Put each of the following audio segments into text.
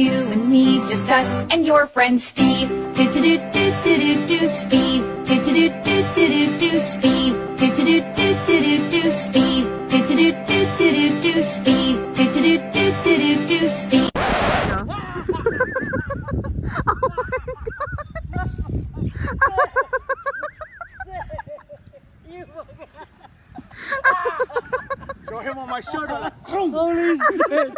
you and me, just us and your friend Steve. Do do do do do do do Steve. Do do do do do do do Steve. Do do do do do do do Steve. Do do do do do do do Steve. Do do do do do do do Steve. Throw him on my shoulder like, Holy shit.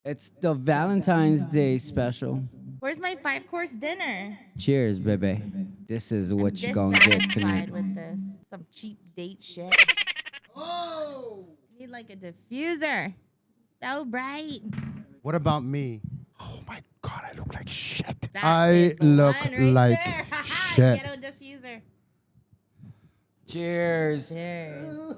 It's the Valentine's Day special. Where's my 5-course dinner? Cheers, baby. This is what you gonna get Dissatisfied tonight. with this. Some cheap date shit. Oh! Need like a diffuser. So bright. what about me? Oh my God, I look like shit. That I is the look one right like there. shit. Ghetto diffuser. Cheers. Cheers.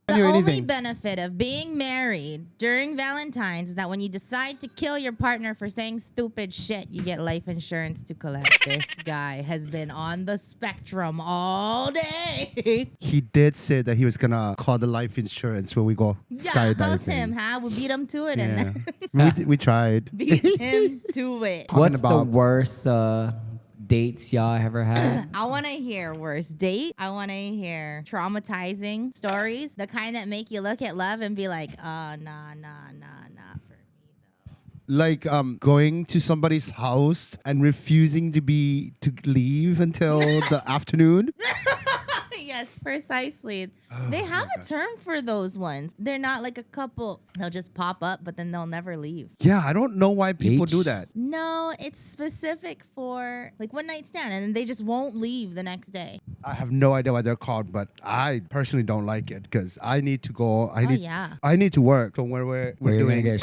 Can The you only anything? benefit of being married during Valentine's is that when you decide to kill your partner for saying stupid shit, you get life insurance to collect. This guy has been on the spectrum all day. He did say that he was gonna call the life insurance when we go Yeah, skydiving. how's him, huh? We beat him to it Yeah. and then we tried. beat him to it. What's the about- worst dates y'all ever had? I want to hear worst date. I want to hear traumatizing stories, the kind that make you look at love and be like, oh, nah, for me though. Like going to somebody's house and refusing to leave until the afternoon. Yes, precisely. They have a term for those ones. They're not like a couple. They'll just pop up, but then they'll never leave. Yeah, I don't know why people do Leech? that. No, it's specific for like one night stand, and then they just won't leave the next day. I have no idea what they're called, but I personally don't like it because I need to go. Yeah. I need to work. So when we're Where you gonna doing, get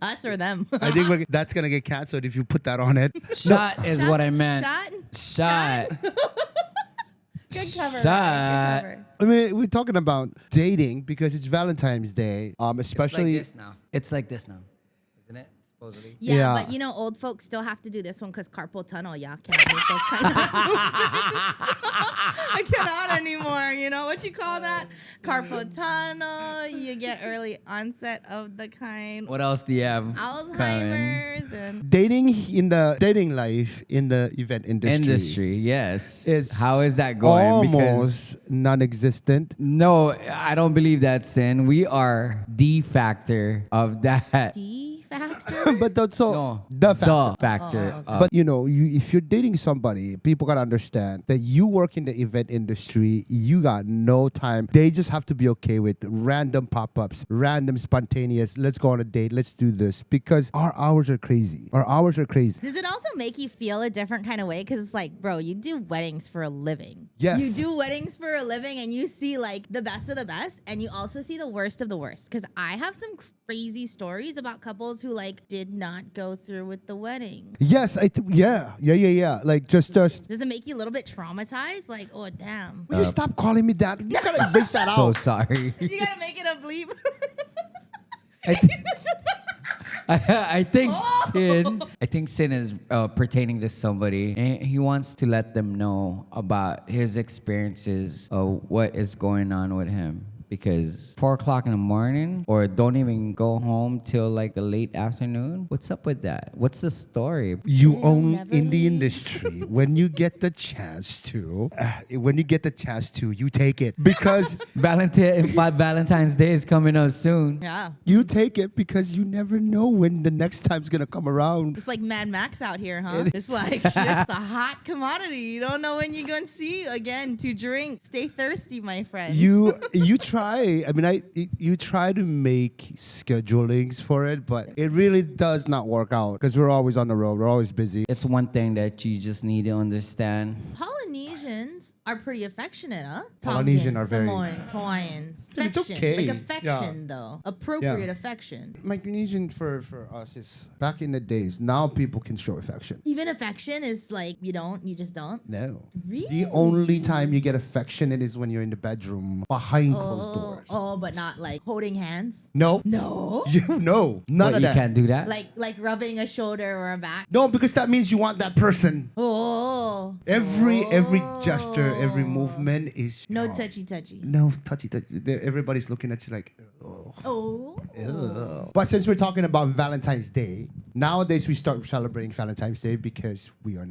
Us or them. I think that's gonna get canceled if you put that on it. shot is what I meant. Shot? Shot. Good cover. Shot. Ryan. Good cover. I mean, we're talking about dating because it's Valentine's Day. Especially It's like this now, isn't it? Supposedly. Yeah, Yeah. but you know, old folks still have to do this one because carpal tunnel, y'all can't make those kind of movements. I cannot anymore. You know what you call that? Carpal tunnel. You get early onset of the kind. What else do you have? Alzheimer's and dating in the dating life in the event industry. Yes. Is How is that going? Because almost non-existent. no, I don't believe that's sin. We are the factor of that. D factor. But that's so No, the factor. the factor. of- But you know, if you're dating somebody, people gotta understand that you work in the event industry. You got no time. They just have to be okay with random pop-ups, random spontaneous. Let's go on a date. Let's do this because our hours are crazy. Our hours are crazy. Does it also make you feel a different kind of way? Because it's like, bro, you do weddings for a living. Yes. You do weddings for a living and you see like the best of the best and you also see the worst of the worst. Because I have some crazy stories about couples who like did not go through with the wedding. Yes, yeah. Like just. Does it make you a little bit traumatized? Like, oh, damn. Will you stop calling me that? You gotta break that so out. sorry. You gotta make it a bleep. I think sin is pertaining to somebody, and he wants to let them know about his experiences of what is going on with him. Because 4 o'clock in the morning, or don't even go home till like the late afternoon. What's up with that? What's the story? You own never in the leave. industry. When you get the chance to, you take it because Valentine's Day is coming up soon. Yeah. you take it because you never know when the next time's gonna come around. It's like Mad Max out here, huh? It's like, shit, it's a hot commodity. You don't know when you're going to see again to drink. Stay thirsty, my friends. You try. I mean, you try to make schedulings for it, but it really does not work out because we're always on the road. We're always busy. It's one thing that you just need to understand. Polynesians are pretty affectionate, huh? Polynesian are very- Samoans, Hawaiians. Dude, it's Affection. okay. Like affection, though. Appropriate Yeah. affection. Micronesian for us is back in the days. Now people can show affection. Even affection is like, you just don't. No. Really? The only time you get affectionate is when you're in the bedroom behind closed doors. Oh, but not like holding hands? No. No. No. None What, of you that. can't do that? Like rubbing a shoulder or a back? No, because that means you want that person. Oh. Every gesture every movement is No touchy. No touchy. Everybody's looking at you like, Oh. ugh. But since we're talking about Valentine's Day, nowadays we start celebrating Valentine's Day because we're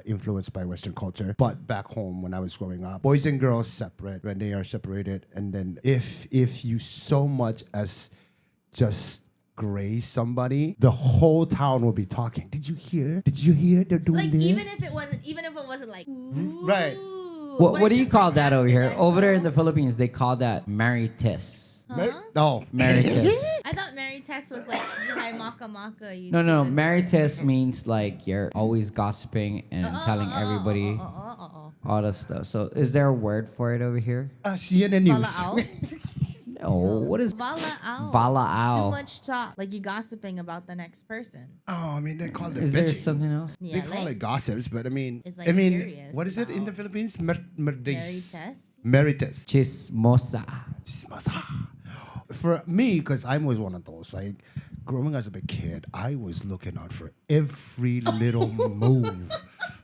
influenced by Western culture. But back home when I was growing up, boys and girls separate when they are separated, and then if you so much as just graze somebody, the whole town will be talking. Did you hear? Did you hear they're doing Like this? even if it wasn't like Right. What do you call that over here? Over there in the Philippines, they call that marites. No. Marites. I thought Mary Tess was like hi maka maka. No. Marites means like you're always gossiping and telling everybody all that stuff. So is there a word for it over here? CNN News. No. What is Valao. Valao? Too much talk. Like you gossiping about the next person. Oh, I mean, they call it Is there bitching. something else? They call it gossips, but I mean, It's like curious what is it in the about- Philippines? Mary Merites. Tess. Merites. Chismosa. For me, because I was one of those, like, growing as a big kid, I was looking out for every little move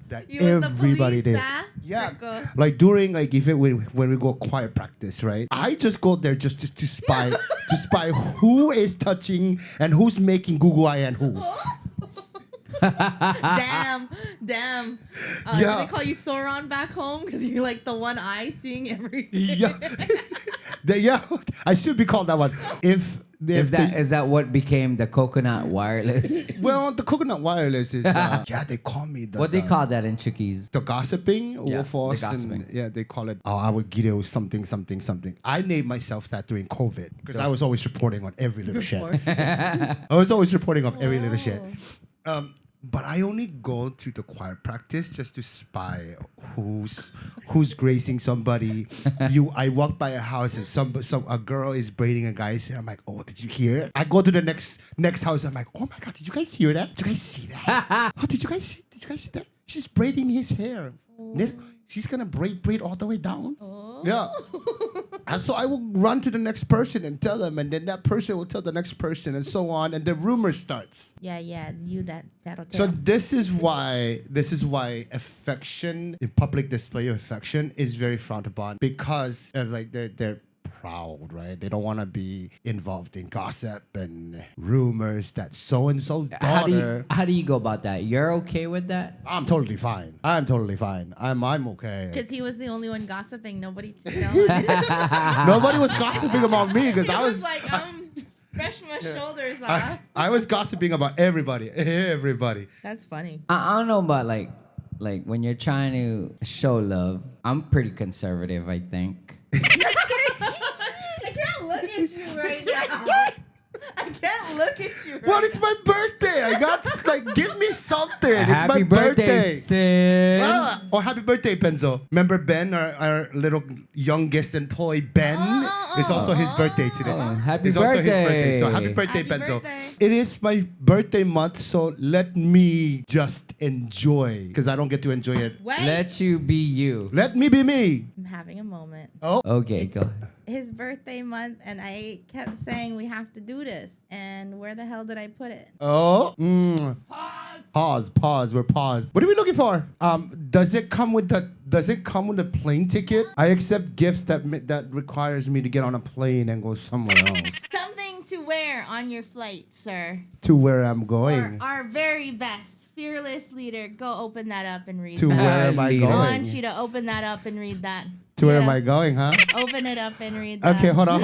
that You was the everybody police, did. ah? Yeah, Circle. like during when we go choir practice, right? I just go there just to spy to spy who is touching and who's making Google eye and who. Damn. Yeah. They call you Sauron back home because you're like the one eye seeing everything. Yeah, yeah. I should be called that one. If Is that what became the coconut wireless? well, the coconut wireless is yeah. They call me the What they call that in Chukis? the gossiping Yeah, Wolfos, the gossiping. and yeah, they call it our Guido something. I named myself that during COVID because I was always reporting on every little shit. I was always reporting on every little shit. But I only go to the choir practice just to spy who's grazing somebody. I walk by a house and a girl is braiding a guy's hair. I'm like, oh, did you hear? I go to the next house. I'm like, oh my god, did you guys hear that? Did you guys see that? Oh, did you guys see that? She's braiding his hair. She's gonna braid all the way down. Yeah. And so I will run to the next person and tell them, and then that person will tell the next person, and so on, and the rumor starts. Yeah. That'll So tell. this is why affection, in public display of affection, is very frowned upon because like they're proud, right? They don't want to be involved in gossip and rumors that so and so's daughter. How do you go about that? You're okay with that? I'm totally fine. I'm okay. Because he was the only one gossiping. Nobody to tell. Nobody was gossiping about me because He I was was like, brush my shoulders off. I was gossiping about everybody. That's funny. I don't know about like when you're trying to show love. I'm pretty conservative, I think. I can't look at you right now. I can't look at you right Well, it's my birthday. I got like give me something. It's my Happy birthday, Sin. Oh, happy birthday, Benzo. Remember Ben, our little youngest employee, Ben? It's also his birthday today. Happy It's also his birthday. birthday. So happy birthday, Happy Benzo. birthday. It is my birthday month, so let me just enjoy. Because I don't get to enjoy it. Wait. Let you be you. Let me be me. I'm having a moment. Okay, It's go. his birthday month, and I kept saying we have to do this. And where the hell did I put it? Oh. Pause. We're paused. What are we looking for? Does it come with the plane ticket? I accept gifts that requires me to get on a plane and go somewhere else. Something to wear on your flight, sir. To where I'm Or going. our very best fearless leader. Go open that up and read To that. where am I leader. I going? want you to open that up and read that. To where am Yeah. I going, huh? Open it up and read that. Okay, hold on,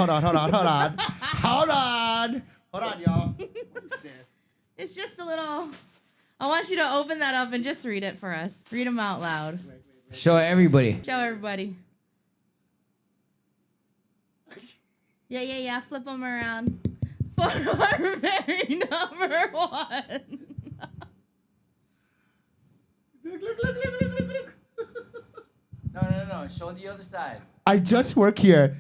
y'all. It's just a little. I want you to open that up and just read it for us. Read them out loud. Show everybody. Show everybody. Yeah. Flip them around. For our very number one. Look. No. Show the other side. I just work here.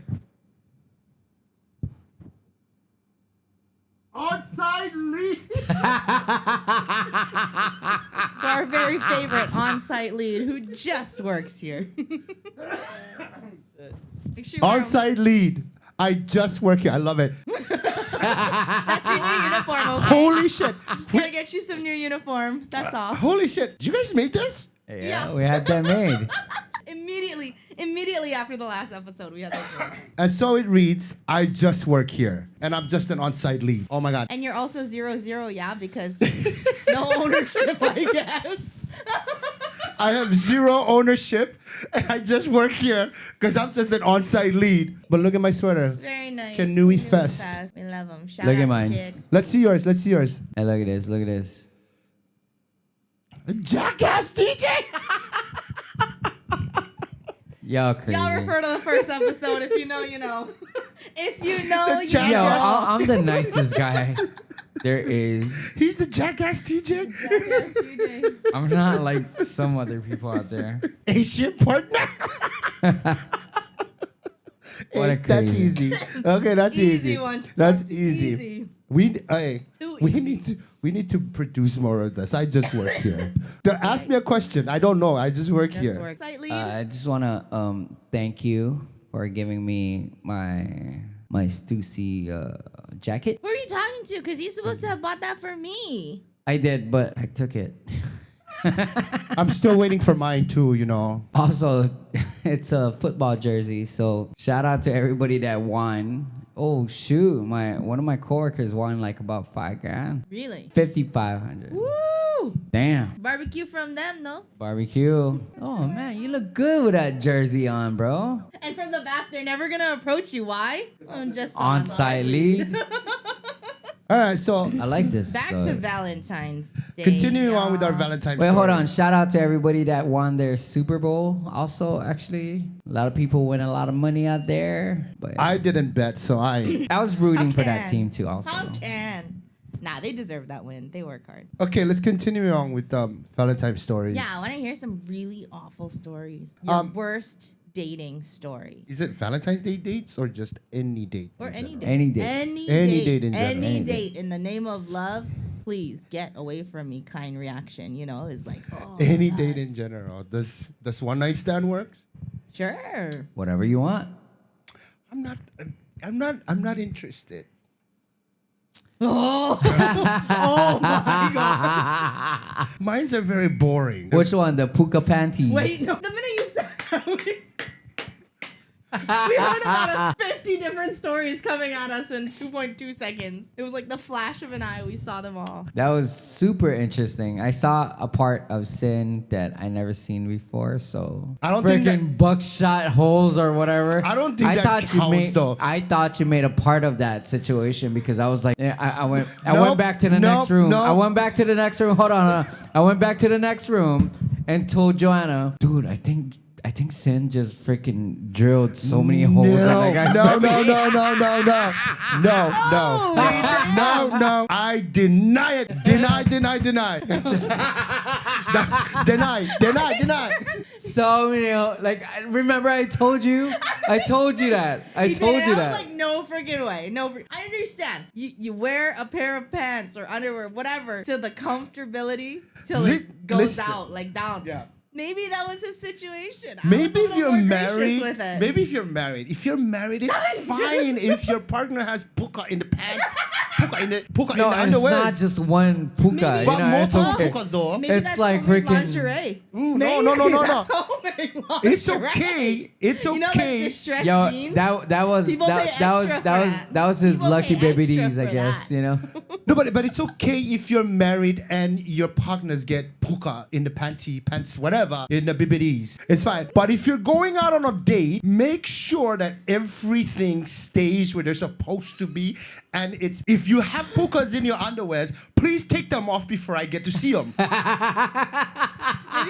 Onsite lead. For our very favorite on-site lead who just works here. Make sure you wear 'em. Onsite lead. I just work here. I love it. That's your new uniform, okay? Holy shit. Just gotta get you some new uniform. That's all. Holy shit. Did you guys make this? Yeah, we had that made. It Immediately after the last episode, we had those words. And so it reads, I just work here. And I'm just an on-site lead. Oh my God. And you're also 0-0, yeah, because no ownership, I guess. I have 0 ownership and I just work here because I'm just an on-site lead. But look at my sweater. Very nice. Kanui Fest. We love them. Shout Look out at to mine. Jigs. Let's see yours. Let's see yours. Hey, look at this. Look at this. Jackass DJ. Y'all crazy. Y'all refer to the first episode. If you know, you know. If you know, you Jackass. Yo, know. I'm the nicest guy there is. He's the Jackass DJ. Yes, DJ. I'm not like some other people out there. Asian partner. What a That's crazy. easy. Okay, that's easy. Easy one. That's Too easy. easy. We Too we easy. need to produce more of this. I just work here. Ask me a question. I don't know. I just work Just here. work. Site lead. I just want to thank you for giving me my Stussy jacket. Who are you talking to? Because you're supposed to have bought that for me. I did, but I took it. I'm still waiting for mine too, you know. Also, it's a football jersey, so shout out to everybody that won. Oh shoot, one of my coworkers won like about $5,000, Really? 5,500. Woo! Damn, Barbecue from them, no? barbecue. Oh man, you look good with that jersey on, bro. And from the back, they're never going to approach you. Why? I'm just On-site lead. All right, so I like this. Back so- to Valentine's Day. continuing on with our y'all. Valentine's. Wait, hold story. on. Shout out to everybody that won their Super Bowl. Also, actually, a lot of people win a lot of money out there. But I didn't bet, so I. I was rooting for How that can? team too. Also, How can? Nah, they deserve that win. They work hard. Okay, let's continue on with Valentine's stories. Yeah, I want to hear some really awful stories. Your worst dating story. Is it Valentine's Day dates or just any date? Or in any general? date. Any date. Any date in general. Any Any date in the name of love. Please get away from me. Kind reaction. You know, is like, oh, Any God. date in general. Does one night stand works? Sure. whatever you want. I'm not interested. Oh, oh my God. Mines are very boring. Which one? The puka panties. Wait, no. The minute you said that, we heard about 50 different stories coming at us in 2.2 seconds. It was like the flash of an eye. We saw them all. That was super interesting. I saw a part of Sin that I never seen before. So I don't think freaking buckshot holes or whatever. I don't think that counts, though. I thought you made a part of that situation because I was like, I went Nope, back to the nope, next room. nope. I went back to the next room. Hold on. I went back to the next room and told Joanna, dude, I think Sin just freaking drilled so many holes. in that guy's No. I deny it. Deny. Deny. So many. Like, remember I told you that. I told you I that. was like, no freaking way. I understand. You wear a pair of pants or underwear, whatever, to the comfortability till it goes Listen. out, like down. Yeah. Maybe that was his situation. Maybe if if you're married, if you're married, it's fine if your partner has puka in the pants, puka in the No, and it's underwear. not just one puka. Maybe- You But know, it's multiple okay. pukas though. Maybe It's that's like homemade freaking- lingerie. No. That's homemade lingerie. It's okay. It's You know, like okay. distressed Yo, jeans. that was People pay extra for that was his People lucky pay baby extra D's, I for guess. that. You know. No, but it's okay if you're married and your partners get puka in the pants, whatever, in the BBDs. It's fine. But if you're going out on a date, make sure that everything stays where they're supposed to be. And it's if you have pukas in your underwears, please take them off before I get to see them. Maybe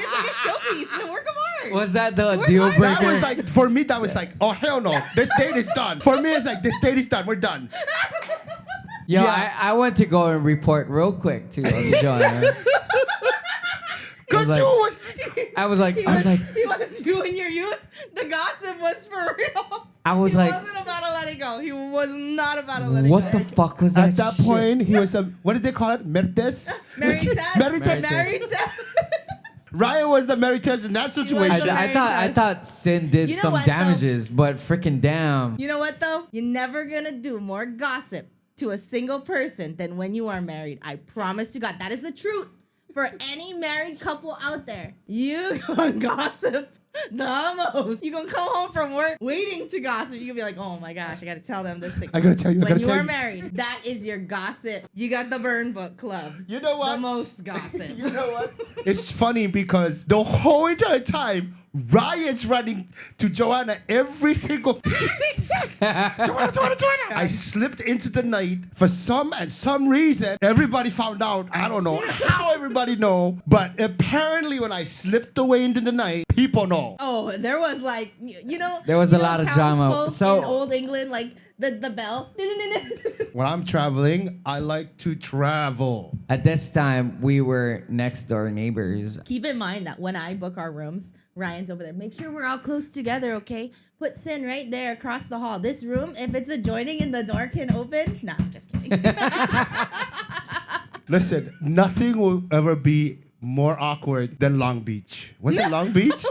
it's like a showpiece. It's a work of art. Was that the We're deal fine. That breaker? was like, for me, that was like, oh, hell no. This date is done. For me, it's like, this date is done. We're done. Yo, Yeah. I went to go and report real quick to Joanna. Because like- you was... I was like, He was you in your youth. The gossip was for real. I was he like- wasn't about to let it go. He was not about to let it go. what the fuck was that? At that shit? point, he was what did they call it? Merites? Merites. Ryan was the Merites in that situation. I thought Sin did You know some what, though? damages, but freaking damn. You know what though? You're never gonna do more gossip to a single person than when you are married. I promise you God. That is the truth for any married couple out there. You gonna gossip The most. You gonna come home from work waiting to gossip. You gonna be like, oh my gosh, I gotta tell them this thing. I gotta tell you. When you are married, that is your gossip. You got the burn book club. You know what? The most gossip. You know what? It's funny because the whole entire time, Ryan's running to Joanna every single. Joanna. I slipped into the night for some reason. Everybody found out. I don't know how everybody know, but apparently when I slipped away into the night, people know. Oh, there was like, you know, There was a lot of drama. townsfolk So- in old England, like the bell. When I'm traveling, I like to travel. At this time, we were next door neighbors. Keep in mind that when I book our rooms, Ryan's over there. Make sure we're all close together, okay? Put Sin right there across the hall. This room, if it's adjoining and the door can open, nah, I'm just kidding. Listen, nothing will ever be more awkward than Long Beach. Was it Long Beach?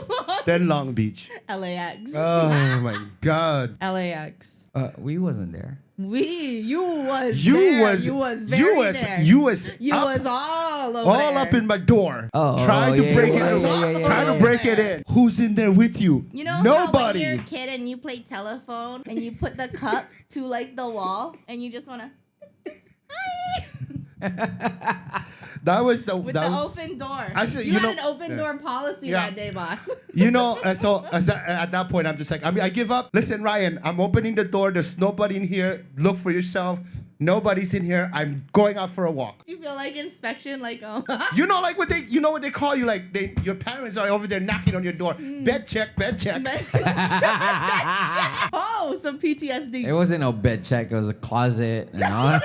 Then Long Beach. LAX. Oh my God. LAX. We wasn't there. You was You there. was You was very there. You was You up, was all over there. all up in my door. Oh, trying to yeah, break yeah, it yeah, in. yeah, yeah, Trying yeah. to break it in. Who's in there with you? You know Nobody. how when you're a kid and you play telephone and you put the cup to like the wall and you just wanna That was the with that the was, open door. Actually, you you had know- an open yeah. door policy Yeah. that day, boss. you know. So at that point, I'm just like, I give up. Listen, Ryan, I'm opening the door. There's nobody in here. Look for yourself. Nobody's in here. I'm going out for a walk. You feel like inspection, like You know, like what they call you, like your parents are over there knocking on your door. Bed check. Oh, some PTSD. It wasn't no bed check. It was a closet and all.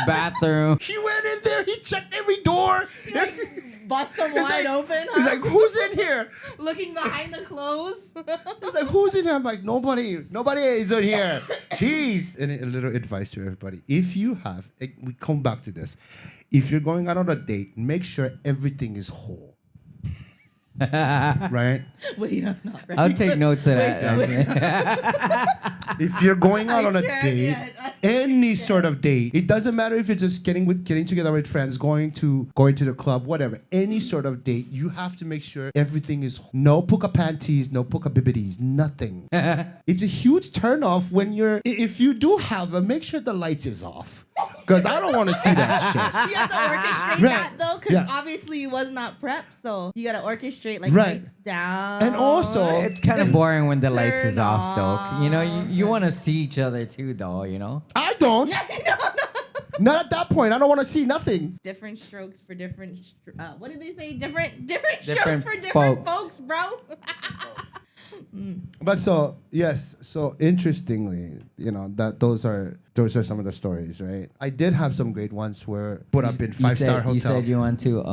Bathroom. He went in there. He checked every door. Bust them He's wide like- open. He's Huh? like, who's in here? Looking behind the clothes. He's like, who's in here? I'm like, nobody is in here. Jeez. And a little advice to everybody: if you have, we come back to this. If you're going out on a date, make sure everything is whole. Right? Wait, I'm not ready. I'll take notes of that. Wait. actually. If you're going out I on a can't date, yet. any sort of date, it doesn't matter if you're just getting together with friends, going to the club, whatever. Any sort of date, you have to make sure everything is no puka panties, no puka bibbities, nothing. It's a huge turnoff when if you do have them, make sure the lights is off. Because I don't want to see that shit. You have to orchestrate Right. that though, because Yeah. obviously you was not prepped, so you gotta orchestrate like Right. lights down. And also, It's kind of boring when the lights is Turn off, though. You know, you want to see each other too, though. You know. I don't. No. Not at that point. I don't want to see nothing. Different strokes for different. What did they say? Different strokes Different for different folks. folks, bro. But so yes, so interestingly, that those are some of the stories, right? I did have some great ones where put up in 5-star hotel. You said you went to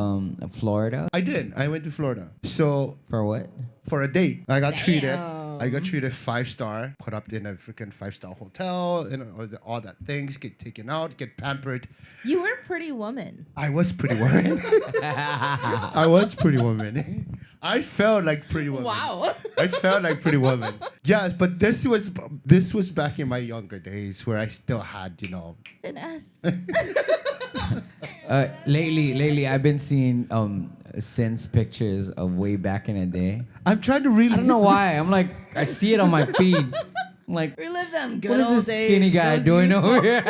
Florida I did. I went to Florida. So for what? for a date, I got treated. Damn. I got treated 5-star. Put up in a freaking 5-star hotel, all that things. Get taken out, get pampered. You were a pretty woman. I was pretty woman. I was pretty woman. I felt like pretty woman. Wow. I felt like pretty woman. Yeah, but this was back in my younger days where I still had, Finesse. Lately, I've been seeing Sin's pictures of way back in the day. I'm trying to really. I don't know why. I'm like, I see it on my feed. I'm like, Relive them good what is old this days. skinny guy those doing youth- over here?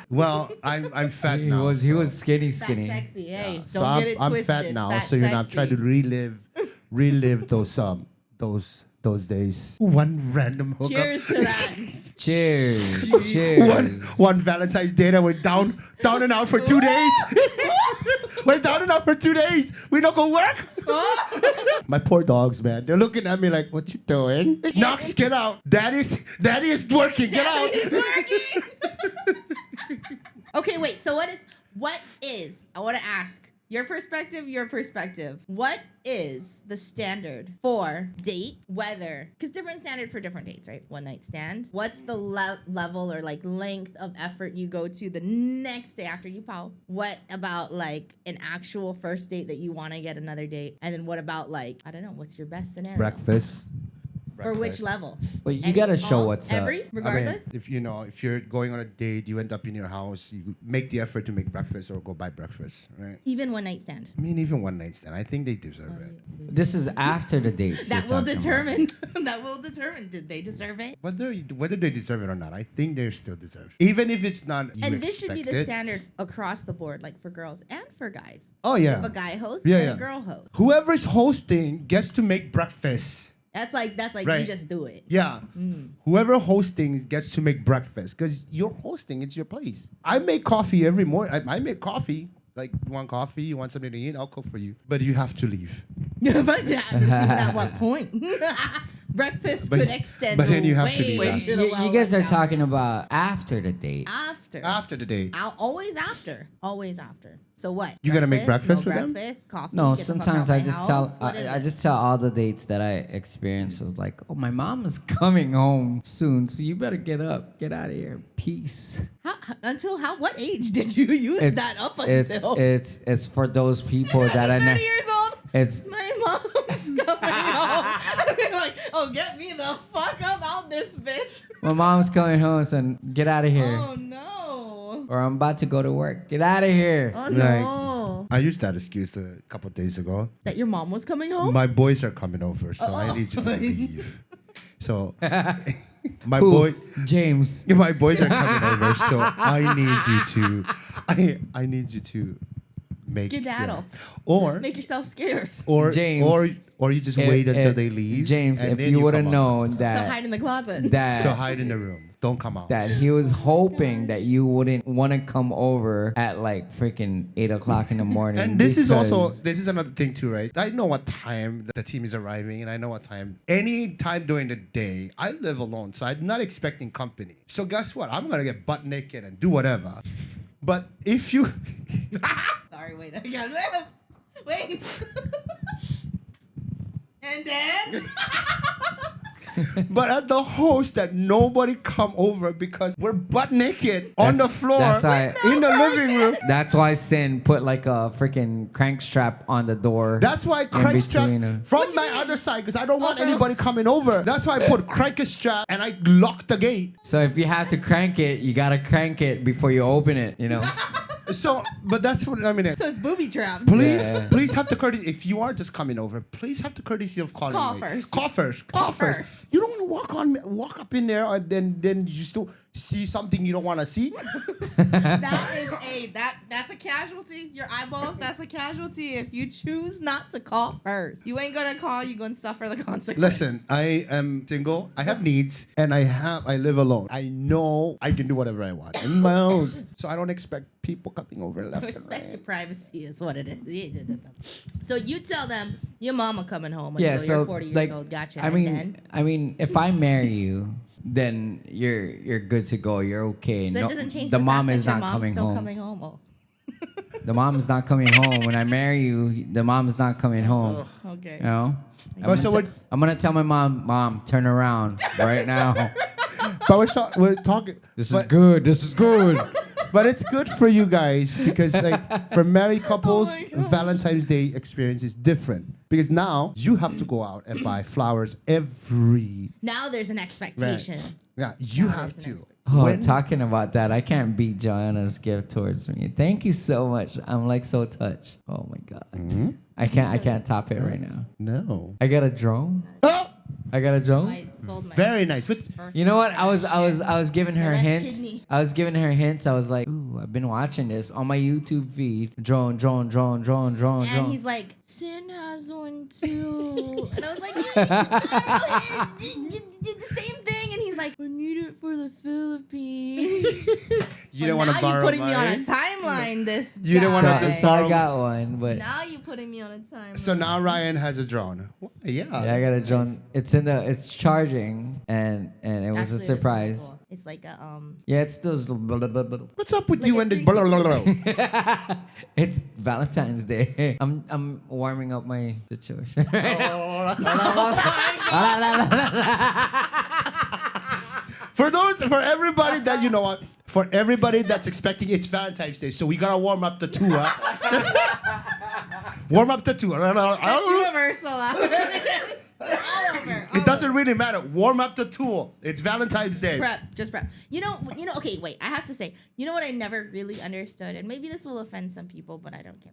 Well, I'm fat he now. was so- skinny. Fat sexy. Hey, don't So get it I'm twisted. fat now, Fat so I'm trying to sexy. relive those days. One random hookup. Cheers to that. Cheers. Cheers. One Valentine's Day that went down and out for 2 days. Went down and out for 2 days. We don't go work. My poor dogs, man. They're looking at me like, "What you doing?" Knox, get out. Daddy is working. Get out. It's working. Okay, wait. So what is? I want to ask your perspective. What is the standard for date? Whether, because different standard for different dates, right? One night stand. What's the level or like length of effort you go to the next day after you pow? What about like an actual first date that you want to get another date? And then what about like, I don't know, what's your best scenario? Breakfast. breakfast. Or which level? But you Any, gotta show all, what's up. every, regardless. If if you're going on a date, you end up in your house, you make the effort to make breakfast or go buy breakfast, right? Even one night stand. I mean, even one night stand, I think they deserve it. This is after the dates. That you're will talking determine. That will determine. Did they deserve it? Whether they deserve it or not, I think they still deserve it. Even if it's not you And this should be the expect it. standard across the board, like for girls and for guys. Oh, yeah. If a guy hosts Yeah, and yeah. a girl hosts. Whoever's hosting gets to make breakfast. That's like Right. you just do it. Yeah. Whoever hosting gets to make breakfast because you're hosting. It's your place. I make coffee every morning. I make coffee. Like, you want coffee? You want something to eat? I'll cook for you. But you have to leave. But at what point? Breakfast But- could extend but then you have way to leave Wait, after. into the you guys are well-went talking about after the date. after. After the date. Always after. Always after. So what? You gonna make breakfast no for them? breakfast, coffee. No, get the fuck sometimes out I my just house? tell What is I it? just tell all the dates that I experience was like, oh, my mom is coming home soon, so you better get up, get out of here, peace. What age did you use that up until? It's for those people that I 30 know. years old. It's My mom's coming home. And you're like, oh, get me the fuck up out this bitch. my mom's coming home, so get out of here, Oh no. or I'm about to go to work. Get out of here. Oh no. I used that excuse a couple of days ago. That your mom was coming home? My boys are coming over, so I need you to Oh. leave. So my Who? boy. James. My boys are coming over, so I need you to make Skedaddle. or Make yourself scarce. James, or you just If- wait until if- they leave. James, and if then you would have come out. known So that hide in the closet. that So hide in the room. Don't come out. that he was hoping that you wouldn't want to come over at like freaking 8 o'clock in the morning. And this is because- another thing too, right? I know what time the team is arriving, and I know what time. Any time during the day, I live alone, so I'm not expecting company. So guess what? I'm gonna get butt naked and do whatever. But if you, Sorry, wait. I got Wait. And then? but at the host, that nobody come over because we're butt naked on the floor that's why- in the living room. That's why Sin put like a freaking crank strap on the door. That's why in crank strap between them. from my other side because I don't want from- anybody coming over. That's why I put crank strap and I lock the gate. So if you have to crank it, you gotta crank it before you open it. You know. So, but that's what I mean. So it's booby trapped. Please, Yeah. please have the courtesy. If you are just coming over, please have the courtesy of calling Call me. first. Call first. Call Call first. first. You don't want to walk up in there, and then you still see something you don't want to see. That's a casualty. Your eyeballs, that's a casualty if you choose not to call first. You ain't gonna call, you're gonna suffer the consequence. Listen, I am single. I have needs, and I live alone. I know I can do whatever I want in my house, so I don't expect people coming over left and Respect to right. privacy is what it is. So you tell them your mama coming home Yeah. until So you're 40 years like, old. Gotcha. I And mean, then? I mean, if I marry you, then you're good to go. You're okay. That No- doesn't change the the mom fact is that your not mom's coming still home. coming home. Oh, The mom is not coming home. When I marry you, the mom is not coming home. okay. You know? Oh, so I'm gonna tell my mom, turn around right now. but we're talking. This is but- good. This is good. But it's good for you guys because, like, for married couples, Oh my God. Valentine's Day experience is different because now you have to go out and buy flowers every. Now there's an expectation. Yeah, you Now have there's an to. expectation. Oh, When- talking about that, I can't beat Joanna's gift towards me. Thank you so much. I'm like so touched. Oh my god. Mm-hmm. I can't top it right now. No. I got a drone. Oh, I got a drone. I sold my very nice. Which, You know what? I was giving her My left hints. kidney. I was giving her hints. I was like, ooh, I've been watching this on my YouTube feed. Drone. And he's like, Sin has one too. And I was like, you did the same thing. And he's like, I need it for the Philippines. you don't want to now borrow you're putting me on a mine? timeline, this You don't so, wanna guy. just so I borrow- got one, but Now you're putting me on a timeline. So now Ryan has a drone. Yeah. yeah, I got a drone. It's charging, and it was Actually, a surprise. cool. It's like a Yeah, it's those. What's up with Like you a and the? 360. It's Valentine's Day. I'm warming up my situation. For everybody that you know what, for everybody that's expecting it's Valentine's Day, so we gotta warm up the tour. Warm up the tour. That's universal. All over. It doesn't really matter. Warm up the tool. It's Valentine's Day. Just prep. You know. Okay, wait. I have to say. You know what I never really understood, and maybe this will offend some people, but I don't care.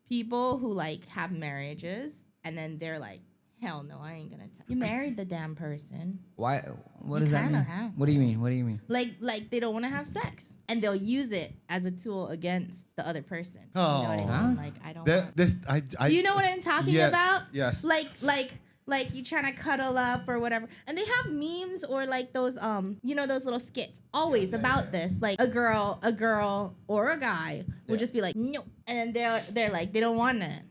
People who like have marriages and then they're like, hell no, I ain't gonna tell. You married the damn person. Why? What You does that kinda mean? have. What do you mean? What do you mean? Like they don't want to have sex, and they'll use it as a tool against the other person. You know what I mean? Huh? Like I don't. Do you know what I'm talking Yes, about? yes. Like you trying to cuddle up or whatever, and they have memes or like those those little skits always about this. Like a girl or a guy will just be like no, and they're like they don't want it,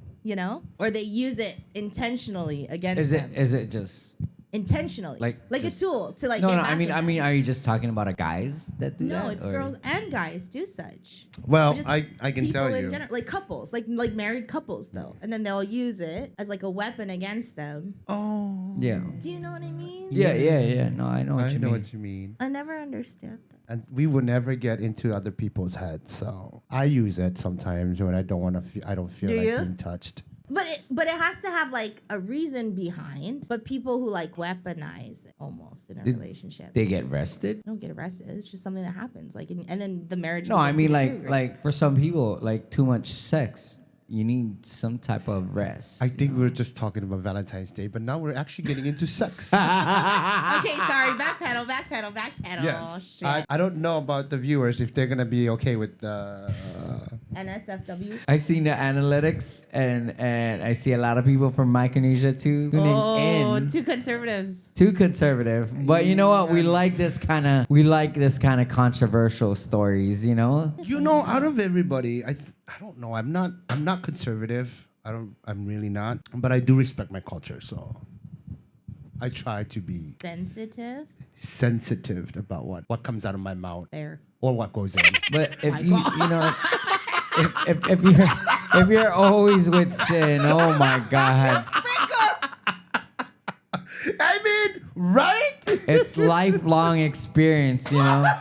or they use it intentionally against them. Is it just Intentionally, like a just- tool to like. No, get no. back I mean, at them. are you just talking about guys that do that? No, it's or- girls and guys do such. Well, Just I can people tell in you. general, like couples, like married couples though, and then they'll use it as like a weapon against them. Oh. Yeah. Do you know what I mean? Yeah. No, I know what I you know mean. what you mean. I never understand that. And we will never get into other people's heads. So I use it sometimes when I don't want to. I don't feel Do like you? being touched. But it has to have like a reason behind. But people who like weaponize it almost in a relationship, They get arrested? don't get arrested. It's just something that happens. Like and then the marriage. No, I gets mean deteriorated. like for some people, like too much sex, you need some type of rest. I think we were just talking about Valentine's Day, but now we're actually getting into sex. Okay, sorry. Backpedal. Yes. Shit. I don't know about the viewers if they're gonna be okay with the. NSFW. I seen the analytics and I see a lot of people from Micronesia tuning in. Two conservatives. Too conservative, but you know what? We like this kind of controversial stories. Out of everybody, I don't know. I'm not conservative. I'm really not. But I do respect my culture, so I try to be sensitive about what comes out of my mouth Fair. or what goes in. But if My you God. you know if you're always with sin, oh my God, I mean, right? it's lifelong experience. I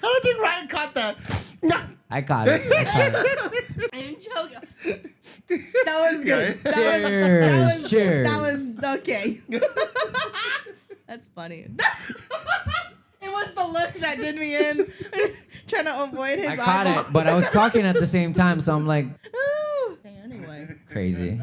don't think Ryan caught that. I got it. I'm joking. That was good. Cheers. That was okay. That's funny. It was the look that did me in. Trying to avoid his I caught eyeball. it, but I was talking at the same time, so I'm like Ooh. Anyway. crazy.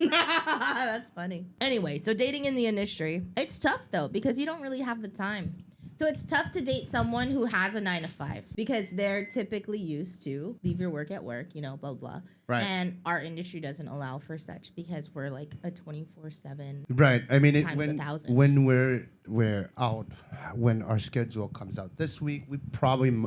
That's funny. Anyway, so dating in the industry, it's tough though because you don't really have the time. So it's tough to date someone who has a 9 to 5 because they're typically used to leave your work at work, blah, blah. Right. And our industry doesn't allow for such because we're like a 24/7. Right. I mean, Times 1,000. when we're out, when our schedule comes out this week,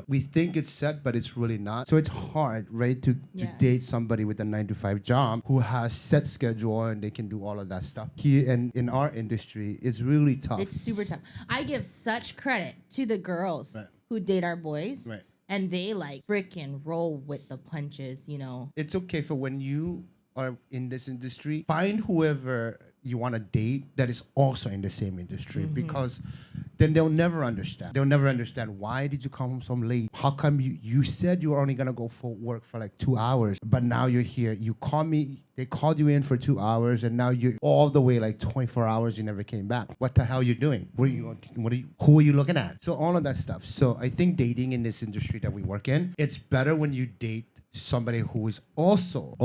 we think it's set, but it's really not. So it's hard, right, to Yes. date somebody with a 9 to 5 job who has set schedule and they can do all of that stuff. Here and in our industry, it's really tough. It's super tough. I give such credit to the girls Right. who date our boys. Right. And they like freaking roll with the punches, It's okay for when you are in this industry, find whoever you want to date that is also in the same industry because then they'll never understand. They'll never understand why did you come home so late? How come you said you were only gonna go for work for like 2 hours, but now you're here. You call me. They called you in for 2 hours, and now you're all the way like 24 hours. You never came back. What the hell are you doing? Who are you looking at? So all of that stuff. So I think dating in this industry that we work in, it's better when you date somebody who is also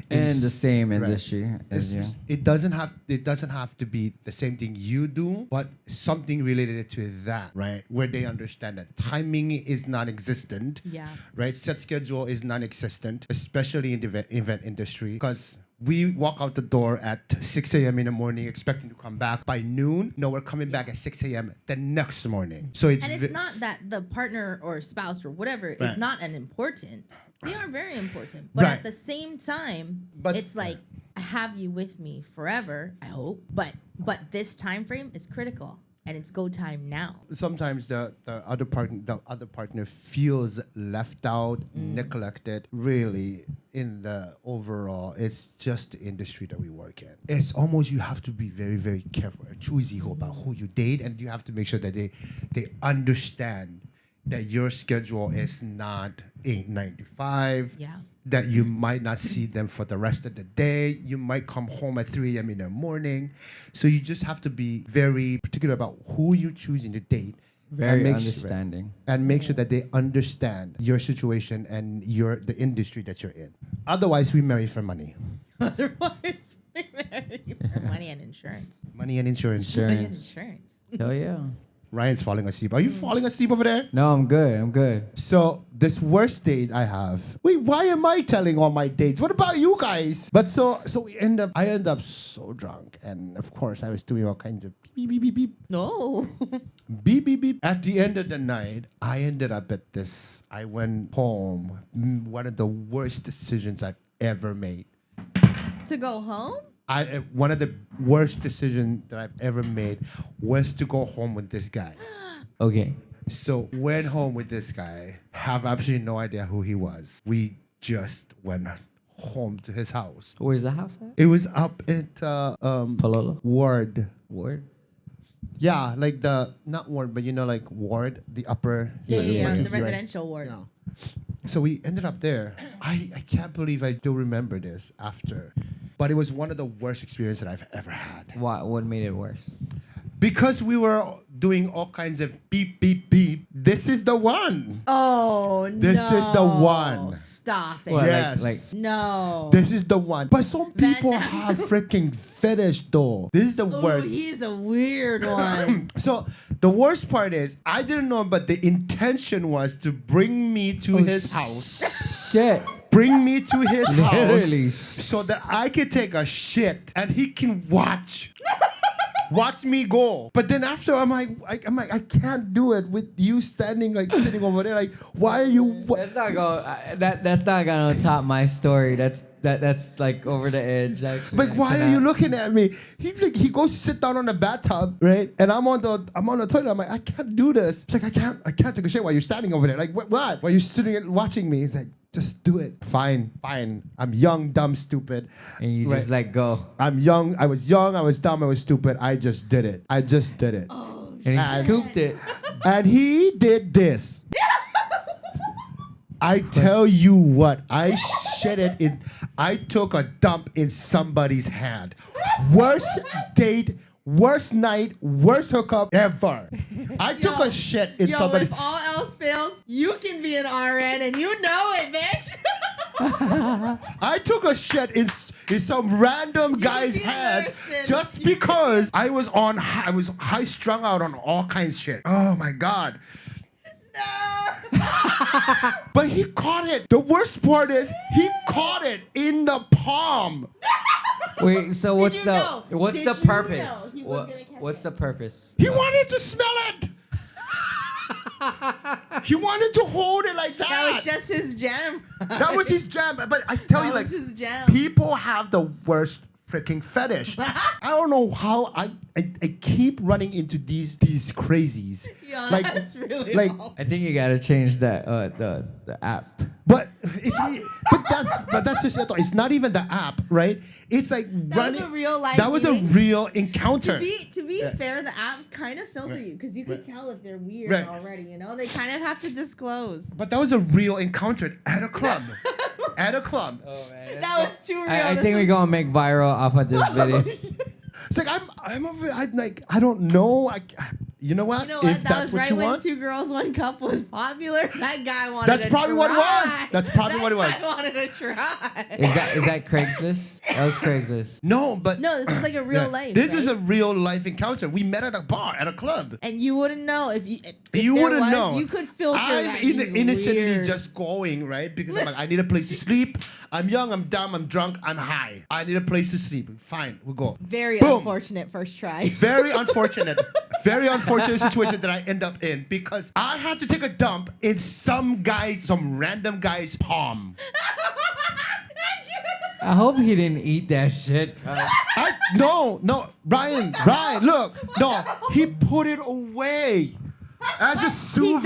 In the same right. industry as you. It doesn't have to be the same thing you do, but something related to that, right? Where they understand that timing is non-existent. Yeah. Right? Set schedule is non-existent, especially in the event industry, because we walk out the door at 6 a.m. in the morning expecting to come back by noon. No, we're coming back at 6 a.m. the next morning. So it's not that the partner or spouse or whatever Right. is not an important. They are very important. But Right. at the same time, But- it's like I have you with me forever, I hope. But this time frame is critical. And it's go time now. sometimes the other partner feels left out, neglected. Really, in the overall, it's just the industry that we work in. It's almost you have to be very, very careful, choosy about who you date, and you have to make sure that they understand that your schedule is not 8, 9 to 5. Yeah. that you might not see them for the rest of the day. You might come home at 3 a.m. in the morning. So you just have to be very particular about who you're choosing to date. Very and understanding. And make sure that they understand your situation and the industry that you're in. Otherwise, we marry for money. Otherwise, we marry for money and insurance. Money and insurance. Money and insurance. Hell yeah. Ryan's falling asleep. Are you falling asleep over there? No, I'm good. I'm good. So this worst date I have. Wait, why am I telling all my dates? What about you guys? But so I end up so drunk, and of course I was doing all kinds of beep beep beep beep. No. Beep beep beep. At the end of the night, I ended up at this. I went home. One of the worst decisions I've ever made. To go home? One of the worst decisions that I've ever made was to go home with this guy. Okay. So went home with this guy. Have absolutely no idea who he was. We just went home to his house. Where's the house at? It was up at Palolo? Ward. Word? Yeah, like not Ward, but like Ward, the upper. Yeah, the right. residential ward. Yeah. So we ended up there. I can't believe I still remember this after. But it was one of the worst experiences that I've ever had. What made it worse? Because we were doing all kinds of beep, beep, beep. This is the one. Oh, no. This is the one. Stop it. What, Yes. like No. This is the one. But some people Van- have freaking fetish though. This is the Ooh, worst. he's a weird one. So the worst part is I didn't know, but the intention was to bring me to his house. Shit. Bring me to his Literally. house so that I can take a shit and he can watch me go. But then after I'm like I can't do it with you standing sitting over there. Like, why are you? That's not going. That's not gonna top my story. That's like over the edge. Actually. Like, why are you looking at me? He goes to sit down on the bathtub, right? And I'm on the toilet. I'm like, I can't do this. It's like I can't take a shit while you're standing over there. Like, what? While you're sitting and watching me? It's like, just do it. Fine. I'm young, dumb, stupid. And you just let go. I'm young. I was dumb. I was stupid. I just did it. Oh, And he scooped it. And he did this. I tell you what, I took a dump in somebody's hand. Worst date, worst night, worst hookup ever. I took a shit in somebody's. If all else fails, you can be an RN and you know it, bitch. I took a shit in some random guy's be a hand nurse, just because I was high strung out on all kinds of shit. Oh my God. But he caught it. The worst part is he caught it in the palm. Wait, so what's you the know? what's Did the you purpose? know he was gonna catch What's the purpose? He wanted to smell it. He wanted to hold it like that. That was just his jam. That was his jam. But I tell you, That like, was his jam. people have the worst freaking fetish. I don't know how I keep running into these crazies. Yeah, like, that's really like, all. I think you gotta change that the app. but that's just it. It's not even the app, right? It's like running. Was a real life That was a meeting. real encounter. To be fair, the apps kind of filter you because you can tell if they're weird Right. already. You know, they kind of have to disclose. But that was a real encounter at a club. At a club. Oh man, That was too real. I This think we're was- gonna make viral off of this video. It's like I don't know. You know what? You know what? If That that's was what right you when want. 2 Girls, 1 Cup was popular. That guy wanted That's to probably what it was. try. That's probably what it was. That guy wanted to try. Is that Craigslist? That was Craigslist. No, but No, this is like a real yeah, life. This right? is a real life encounter. We met at a bar, at a club. And you wouldn't know if you. You there wouldn't was, know. You could filter I'm that. He's innocently weird. just going, right? Because I'm like, I need a place to sleep. I'm young, I'm dumb, I'm drunk, I'm high. I need a place to sleep. Fine, we'll go. Very Boom. unfortunate first try. Very unfortunate situation that I end up in because I had to take a dump in some random guy's palm. I hope he didn't eat that shit. No, Brian, look, no, he put it away as a He souvenir.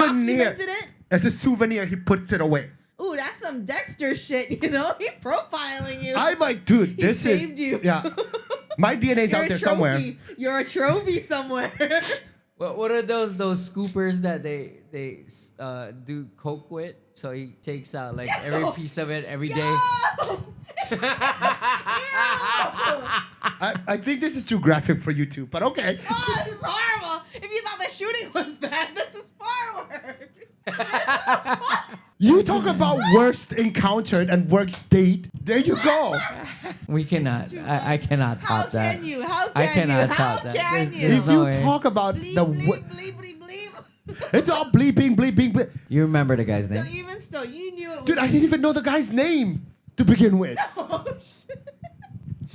documented it. As a souvenir, he puts it away. Ooh, that's some Dexter shit, you know? He profiling you. I'm like, dude, He this saved is you. Yeah, my DNA's You're out a there trophy. somewhere. You're a trophy somewhere. What are those scoopers that they do coke with? So he takes out like every piece of it every day. I think this is too graphic for you too, but okay. Oh, this is horrible. If you thought the shooting was bad, this is far worse. You talk about worst encountered and worst date. There you go. We cannot. I cannot How top that. can you? How can I cannot you? top How that. can There's you? If no you way. talk about Bleep, the bleep, bleep, bleep, bleep. it's all bleeping, bleeping, bleep. You remember the guy's So name? even still, you knew it was. Dude, I didn't even know the guy's name to begin with. Oh, shit.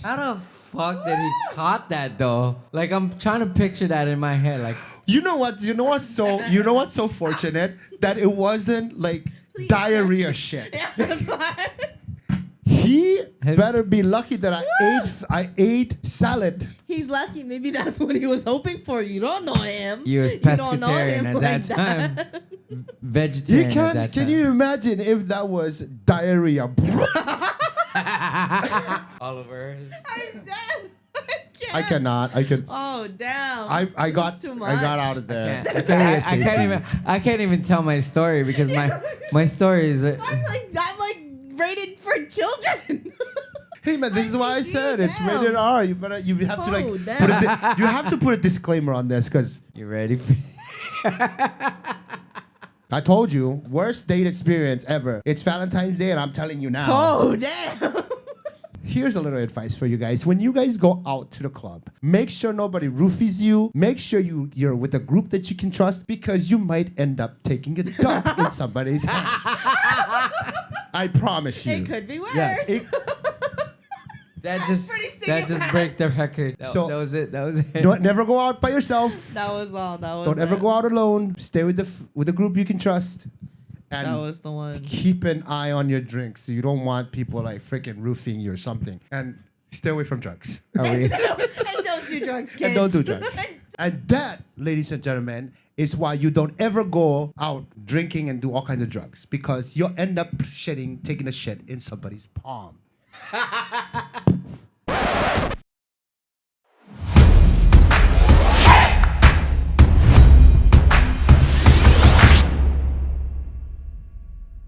How the fuck did he caught that though? Like I'm trying to picture that in my head. Like You know what? You know what's so fortunate that it wasn't like Please, diarrhea shit. Yeah, that's why. He better be lucky that I ate salad. He's lucky. Maybe that's what he was hoping for. You don't know him. he was You don't know pescatarian him at like that time. that. Vegetarian at that Can time. you imagine if that was diarrhea? Oliver. I'm dead. I cannot. I can. Oh damn. I got. It's too I much. got out of there. I can't even tell my story because my story is. I'm like rated for children. Hey man, this is why I said it's Damn. rated R. You have to like Oh, put you have to put a disclaimer on this because You ready for? I told you worst date experience ever. It's Valentine's Day and I'm telling you now. Oh damn. Here's a little advice for you guys. When you guys go out to the club, make sure nobody roofies you. Make sure you're with a group that you can trust because you might end up taking a dump in somebody's hand. I promise you. It could be worse. Yes, That That's pretty stinking just bad. break the record. That was it. That was it. never go out by yourself. That was all. That was. Don't ever go out alone. Stay with the group you can trust. And That was the one. keep an eye on your drinks. So you don't want people like freaking roofing you or something. And stay away from drugs. Are we- And don't do drugs, kids. And don't do drugs. And that, ladies and gentlemen, is why you don't ever go out drinking and do all kinds of drugs. Because you'll end up taking a shit in somebody's palm.